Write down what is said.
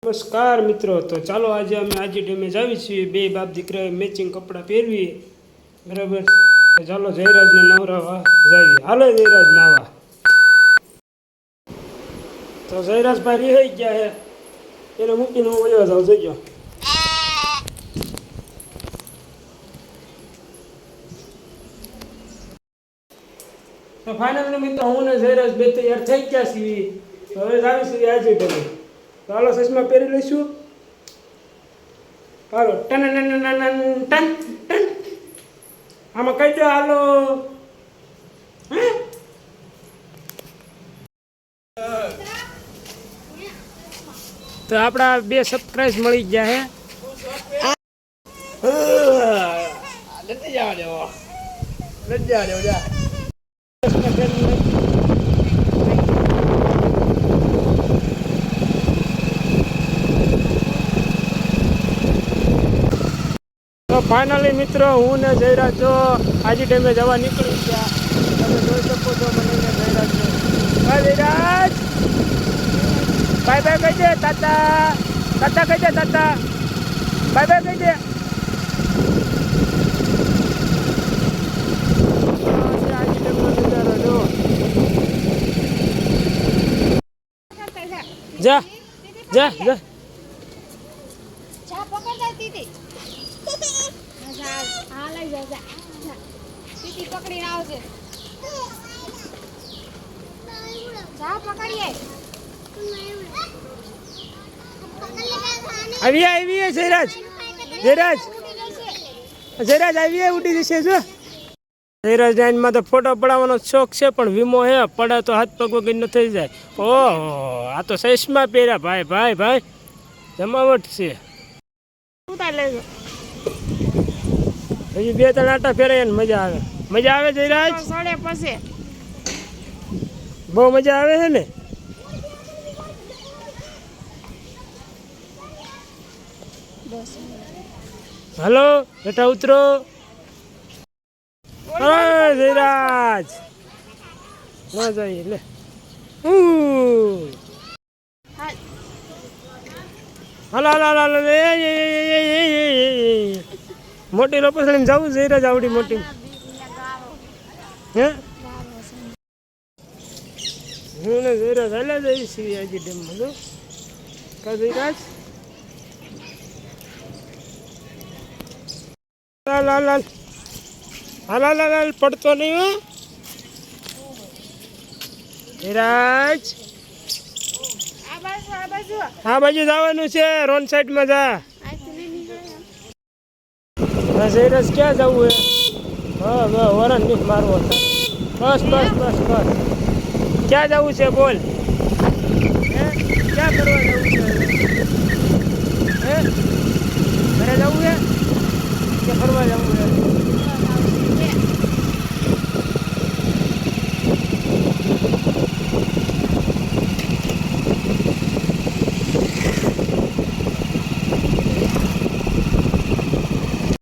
નમસ્કાર મિત્રો, તો ચાલો આજે અમે આજે ડેમે જાવી છીએ. બે બાપ દીકરાએ મેચિંગ કપડાં પહેરવી, બરાબર. તો ચાલો જયરાજને નવરાવા જાવી. હાલો જયરાજ નાવા. તો જયરાજભાઈ રિહાઈ ગયા છે, એને મૂકીને હું વયો જાઉં. જઈ ગયો. તો ફાઇનલી મિત્રો હું ને જયરાજ બે તૈયાર થઈ ગયા છીએ. તો હવે જાવીશું આજે ડેમે. તો હાલો ચશ્મા પહેરી લઈશું. હાલો ટન ટન ટન ટન ટન. આમાં કહી દો હાલો. તો આપણા 2 સબસ્ક્રાઇબ મળી ગયા હે. નથી જવા દેવો, નથી જવા દેવો જા. તો ફાઇનલી મિત્રો હું ને જયરાજ જો આજે ટાઈમે જવા નીકળી ગયા. તમે જોઈ શકો છો મને ને જયરાજ. હા જયરાજ, બાય બાય કહી દે તાતા. તાતા કહી દે તાતા. બાય બાય કહી દે. આજે ટાઈમનો નજારો જો. જા જા જા. પકડી આવજે. જા પકડીએ. આવી જયરાજ. જયરાજ જયરાજ આવી ઉડી જશે જો. જયરાજ લાઈનમાં તો ફોટો પડાવવાનો શોખ છે, પણ વીમો હે પડે તો હાથ પગ વગર ન થઈ જાય. ઓહો, આ તો ચશ્મા પહેર્યા. ભાઈ ભાઈ ભાઈ જમાવટ છે. હજી 2-3 આટા ફેરાય ને મજા આવે. મજા આવે જયરાજ? બહુ મજા આવે છે ને. હલો બેટા ઉતરો. જયરાજ ન જાય લે. હાલો હાલો હાલો. મોટી લોપસડીમાં જવું જયરાજ? આવડી મોટી હે? હું ને જયરાજ હાલ્યા જઈએ છીએ આજે ડેમમાં જો. કા જયરાજ? હાલ હાલ હાલ હાલ હાલ હાલ. પડતો નહીં હો જયરાજ. આ બાજુ જવાનું છે, રોન સાઈડમાં જા. જયરાજ ક્યાં જવું હે? હા બસ વરણ નહીં મારવો. બસ બસ બસ બસ. ક્યાં જવું છે બોલ? હે ક્યાં કરવા જવું છે? હે ઘરે જવું છે કે ફરવા જવું છે?